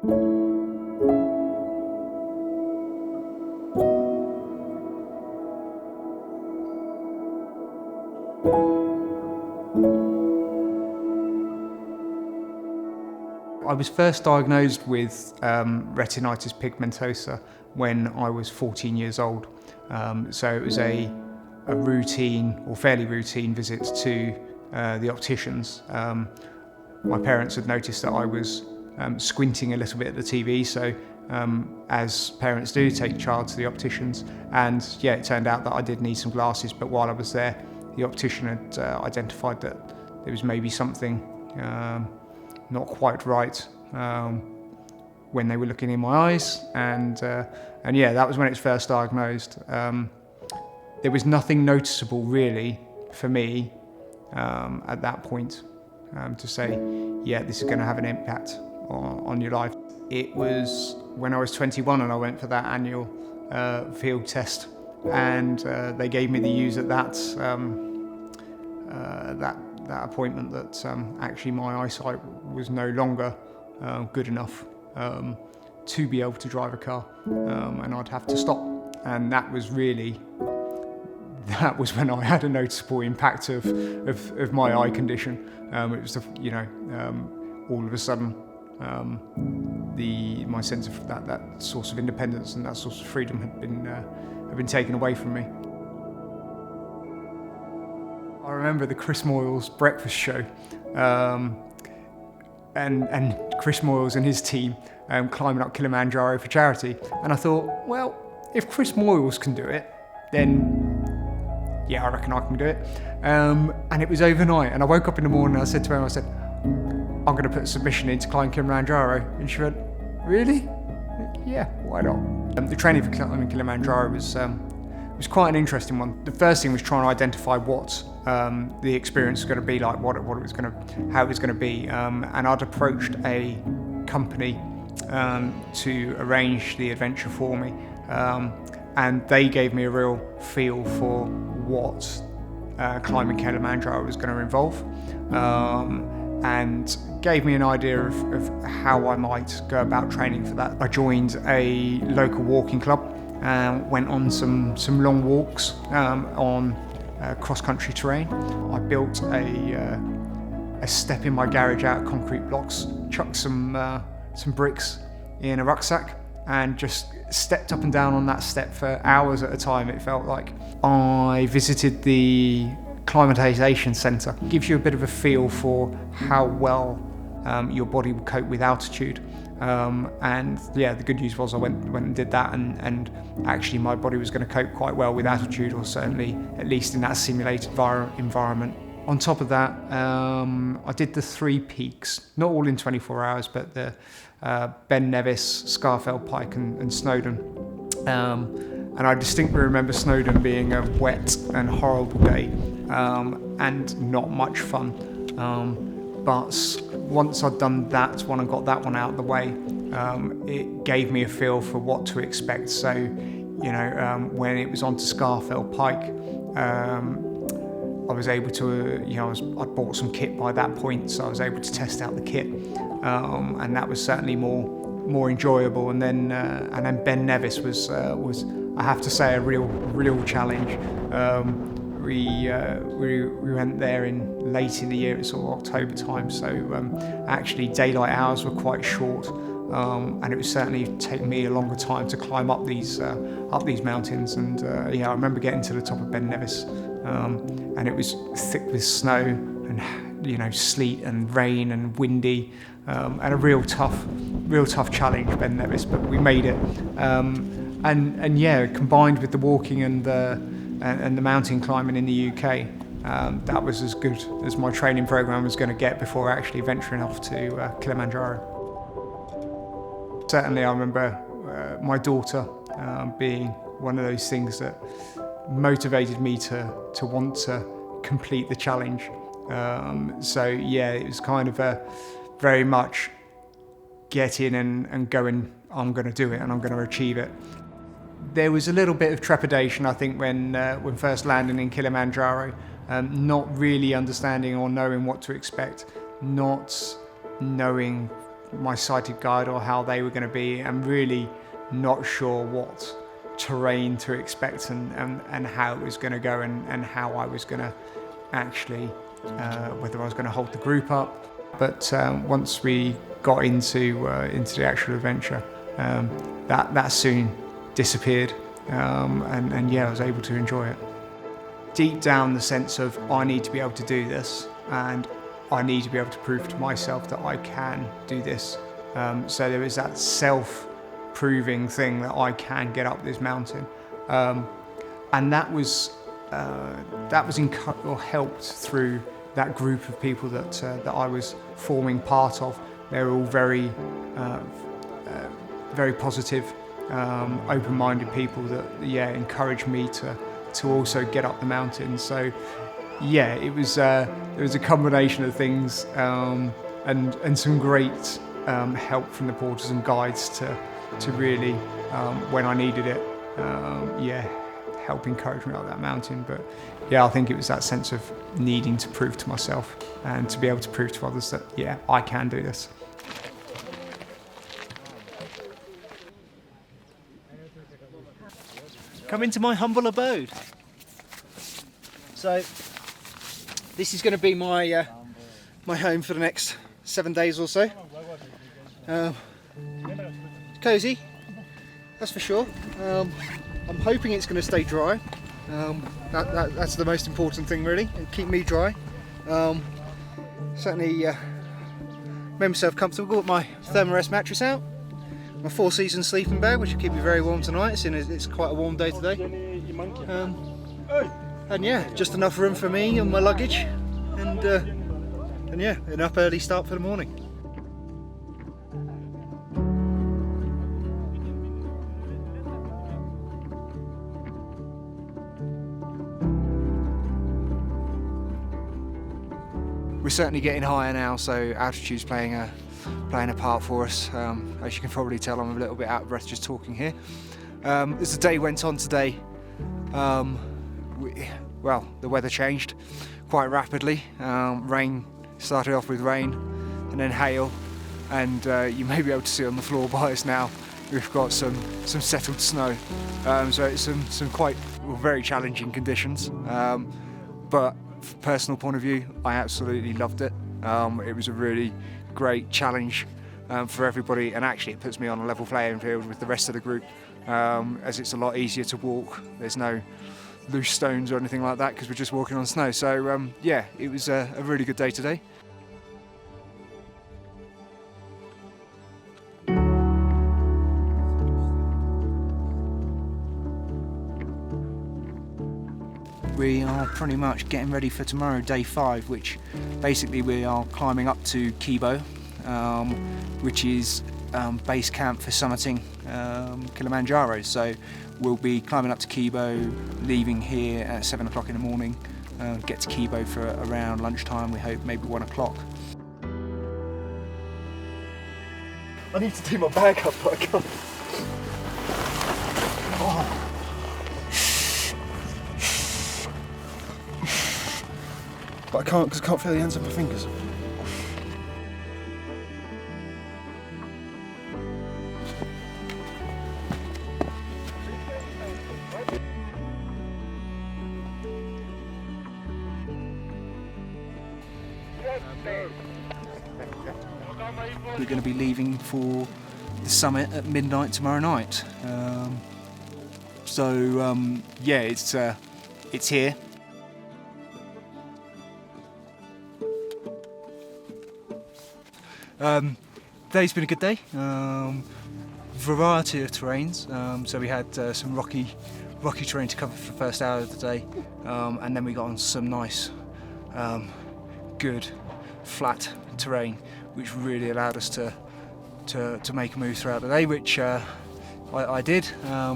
I was first diagnosed with retinitis pigmentosa when I was 14 years old. So it was a routine or fairly routine visit to the opticians. My parents had noticed that I was squinting a little bit at the TV, so as parents do, take your child to the opticians. And yeah, it turned out that I did need some glasses, but while I was there, the optician had identified that there was maybe something not quite right when they were looking in my eyes, and yeah, that was when it was first diagnosed. There was nothing noticeable really for me at that point to say, yeah, this is going to have an impact on your life. It was when I was 21 and I went for that annual field test, and they gave me the news at that appointment that actually my eyesight was no longer good enough to be able to drive a car, and I'd have to stop. And that was when I had a noticeable impact of my eye condition. It was all of a sudden my sense of that source of independence and that source of freedom had been taken away from me. I remember the Chris Moyles breakfast show, and Chris Moyles and his team climbing up Kilimanjaro for charity. And I thought, well, if Chris Moyles can do it, then yeah, I reckon I can do it. And it was overnight, and I woke up in the morning and I said to her, I'm going to put a submission in to climb Kilimanjaro. And she went, really? Yeah, why not? The training for climbing Kilimanjaro was quite an interesting one. The first thing was trying to identify what the experience was going to be like, how it was going to be, and I'd approached a company to arrange the adventure for me, and they gave me a real feel for what climbing Kilimanjaro was going to involve, and gave me an idea of how I might go about training for that. I joined a local walking club, went on some long walks on cross-country terrain. I built a step in my garage out of concrete blocks, chucked some bricks in a rucksack, and just stepped up and down on that step for hours at a time, it felt like. I visited the climatization centre. It gives you a bit of a feel for how well your body will cope with altitude. And yeah, the good news was I went and did that, and actually my body was going to cope quite well with altitude, or certainly at least in that simulated environment. On top of that, I did the 3 peaks, not all in 24 hours, but the Ben Nevis, Scafell Pike and Snowdon. And I distinctly remember Snowdon being a wet and horrible day, and not much fun. But once I'd done that one and got that one out of the way, it gave me a feel for what to expect. So, when it was onto Scafell Pike, I was able to, I'd bought some kit by that point, so I was able to test out the kit, and that was certainly more enjoyable. And then Ben Nevis was I have to say, a real challenge. We went there late in the year, it's sort of October time, so actually daylight hours were quite short, and it was certainly taking me a longer time to climb up these mountains. And I remember getting to the top of Ben Nevis, and it was thick with snow and sleet and rain and windy, and a real tough challenge, Ben Nevis, but we made it. And yeah, combined with the walking and the mountain climbing in the UK, that was as good as my training program was going to get before actually venturing off to Kilimanjaro. Certainly I remember my daughter being one of those things that motivated me to want to complete the challenge. So yeah, it was kind of a very much get in and going, I'm going to do it and I'm going to achieve it. There was a little bit of trepidation, I think, when first landing in Kilimanjaro, not really understanding or knowing what to expect, not knowing my sighted guide or how they were going to be, and really not sure what terrain to expect and how it was going to go, and how I was going to actually, whether I was going to hold the group up. But once we got into the actual adventure, that soon disappeared, and yeah, I was able to enjoy it. Deep down, the sense of I need to be able to do this, and I need to be able to prove to myself that I can do this. So there is that self-proving thing that I can get up this mountain, and that was helped through that group of people that I was forming part of. They were all very positive, open-minded people that encouraged me to also get up the mountain. So yeah, it was a combination of things, and some great help from the porters and guides to really, when I needed it, help encourage me up that mountain. But yeah, I think it was that sense of needing to prove to myself and to be able to prove to others that I can do this. Come into my humble abode. So this is going to be my my home for the next 7 days or so. Cosy, that's for sure. I'm hoping it's going to stay dry. That's the most important thing, really. It'll keep me dry. Certainly made myself comfortable. Got my Thermarest mattress out, my 4 season sleeping bag, which will keep me very warm tonight, seeing as it's quite a warm day today. And yeah, just enough room for me and my luggage, and yeah, an up early start for the morning. We're certainly getting higher now, so altitude's playing a part for us. As you can probably tell, I'm a little bit out of breath just talking here. As the day went on today, the weather changed quite rapidly. Rain started off with rain, and then hail, and you may be able to see on the floor by us now, we've got some settled snow. So it's some quite very challenging conditions. But from a personal point of view, I absolutely loved it. It was a really great challenge for everybody, and actually it puts me on a level playing field with the rest of the group, as it's a lot easier to walk. There's no loose stones or anything like that because we're just walking on snow. So yeah, it was a really good day today. We are pretty much getting ready for tomorrow, day 5, which basically we are climbing up to Kibo, which is base camp for summiting Kilimanjaro. So we'll be climbing up to Kibo, leaving here at 7 o'clock in the morning, get to Kibo for around lunchtime, we hope, maybe 1 o'clock. I need to do my bag up, but I can't. Oh. But I can't because I can't feel the ends of my fingers. We're going to be leaving for the summit at midnight tomorrow night. Yeah, it's here. Today's been a good day. Variety of terrains. So we had some rocky terrain to cover for the first hour of the day, and then we got on some nice, good, flat terrain, which really allowed us to make a move throughout the day, which I did,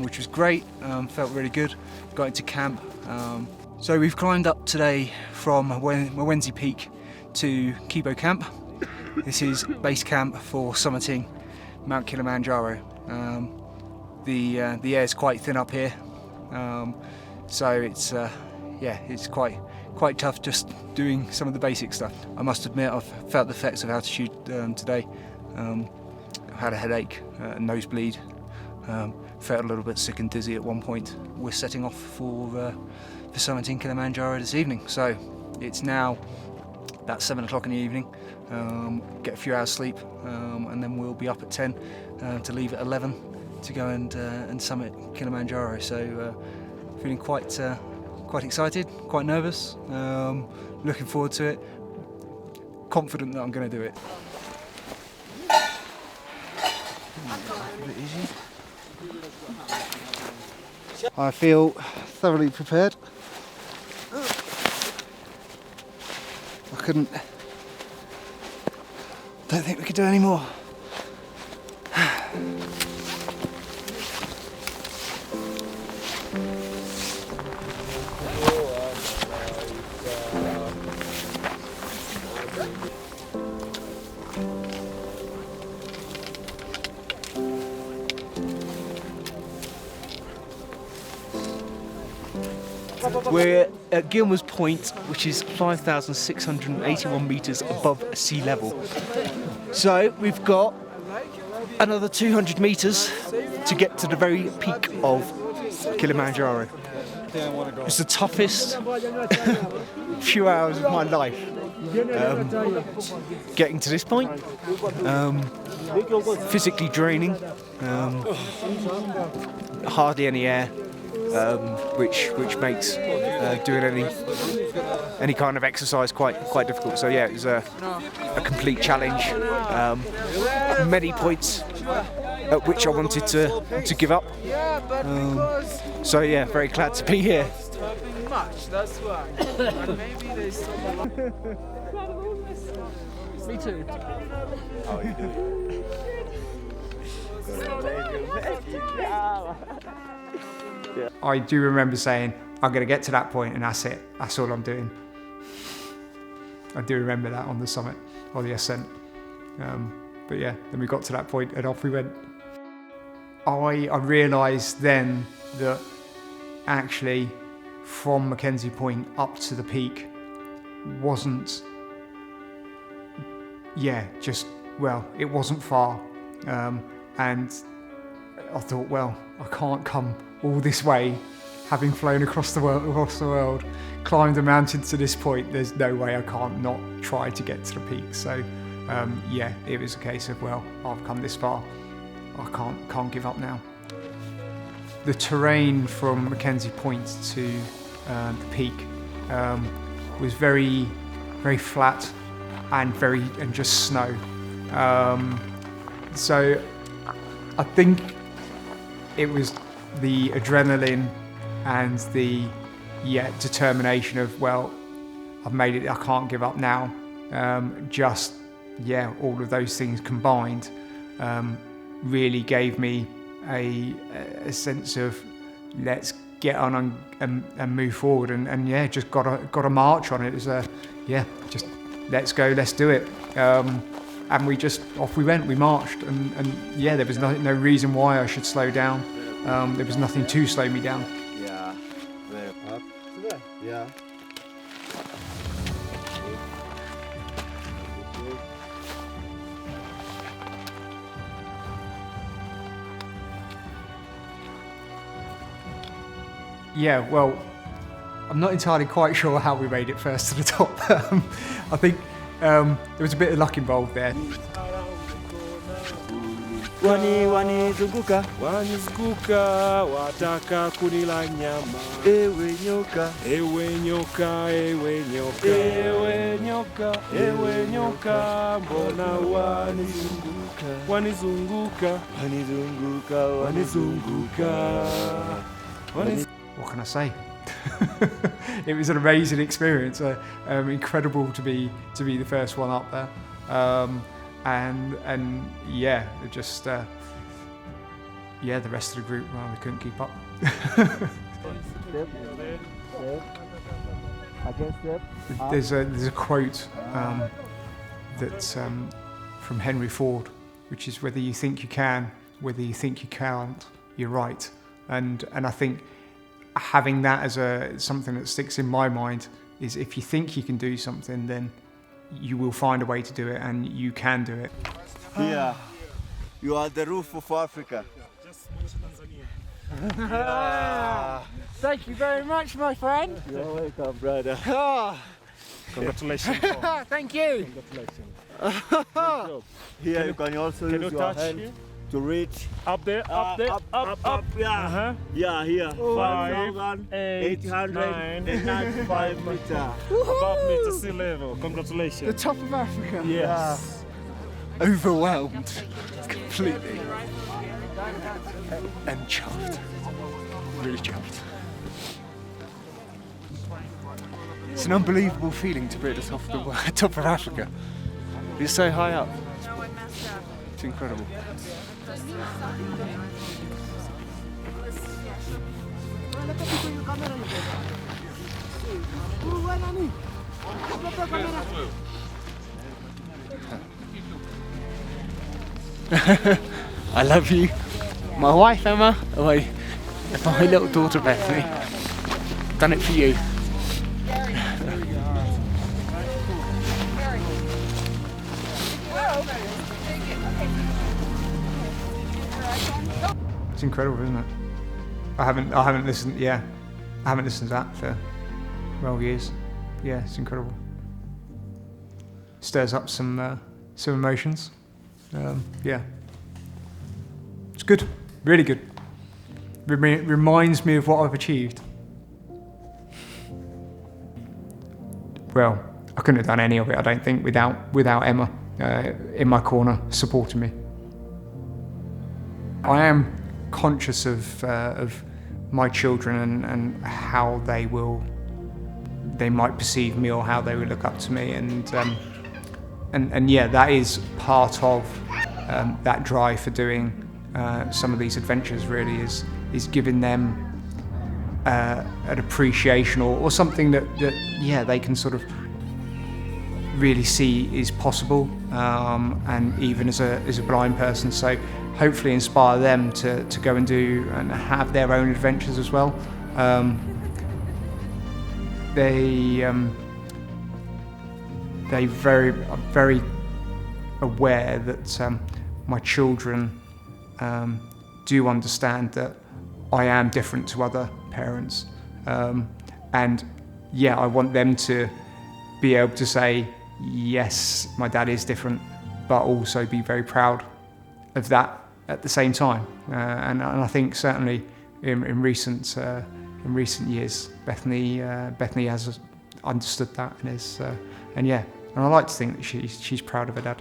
which was great. Felt really good. Got into camp. So we've climbed up today from Mwenzi Peak to Kibo Camp. This is base camp for summiting Mount Kilimanjaro. The air is quite thin up here, so it's it's quite tough just doing some of the basic stuff. I must admit I've felt the effects of altitude today. Had a headache, a nosebleed, felt a little bit sick and dizzy at one point. We're setting off for summiting Kilimanjaro this evening, so it's now about 7 o'clock in the evening. Get a few hours sleep, and then we'll be up at 10 to leave at 11 to go and summit Kilimanjaro. So feeling quite excited, quite nervous, looking forward to it, confident that I'm going to do it. I feel thoroughly prepared. Don't think we could do any more. We're at Gilmer's Point, which is 5,681 metres above sea level. So we've got another 200 metres to get to the very peak of Kilimanjaro. It's the toughest few hours of my life. Getting to this point, physically draining, hardly any air, which makes doing any kind of exercise quite difficult. So yeah, it was a complete challenge. Many points at which I wanted to give up. So yeah, very glad to be here. That's why. Maybe they Me too. Oh, you do. I do remember saying, I'm going to get to that point and that's it. That's all I'm doing. I do remember that on the summit, or the Ascent. But yeah, then we got to that point and off we went. I realised then that actually from Mackenzie Point up to the peak wasn't, it wasn't far. And I thought, well, I can't come all this way, having flown across the world, climbed the mountain to this point. There's no way I can't not try to get to the peak. So it was a case of, well, I've come this far, I can't give up now. The terrain from Mackenzie Point to the peak was very, very flat and just snow. So I think it was the adrenaline and the determination of, well, I've made it, I can't give up now. All of those things combined really gave me a sense of, let's get on and move forward, and just got a march on it. It was just let's go, let's do it. And we just, off we went, we marched, and there was no reason why I should slow down. There was nothing to slow me down. Yeah, there, up to there, yeah. Yeah, well, I'm not entirely quite sure how we made it first to the top. I think there was a bit of luck involved there. Wanizunguka wataka kunila nyama. Ewe nyoka, ewe nyoka, ewe nyoka, ewe nyoka, ewe nyoka, mbona wanizunguka, What can I say? It was an amazing experience. Incredible to be the first one up there. The rest of the group, well, we couldn't keep up. There's a quote that's from Henry Ford, which is, whether you think you can, whether you think you can't, you're right. And I think having that as something that sticks in my mind is, if you think you can do something, then you will find a way to do it, and you can do it. Here. You are the roof of Africa. Thank you very much, my friend. You're welcome, brother. Congratulations. Thank you. Congratulations. Here you can also Can use you your touch hand here? to reach. Up there, up there, up. Yeah. Yeah, here. 5,895 meters. Above me to sea level. Congratulations. The top of Africa. Yes. Overwhelmed completely and chuffed, really chuffed. It's an unbelievable feeling to be at the top of Africa. You're so high up. It's incredible. I love you. My wife Emma, my little daughter Bethany. Done it for you. It's incredible, isn't it? I haven't listened. Yeah, I haven't listened to that for 12 years. Yeah, it's incredible. Stirs up some emotions. Yeah, it's good, really good. Reminds me of what I've achieved. Well, I couldn't have done any of it, I don't think, without Emma in my corner supporting me. I am conscious of my children and how they might perceive me or how they would look up to me, and yeah, that is part of that drive for doing some of these adventures. Really, is giving them an appreciation or something that yeah, they can sort of really see is possible, and even as a blind person. So hopefully inspire them to go and do and have their own adventures as well. They are very aware that my children do understand that I am different to other parents, and yeah, I want them to be able to say, yes, my dad is different, but also be very proud of that at the same time. And I think certainly in recent years, Bethany has understood that and is, and yeah, and I like to think that she's proud of her dad.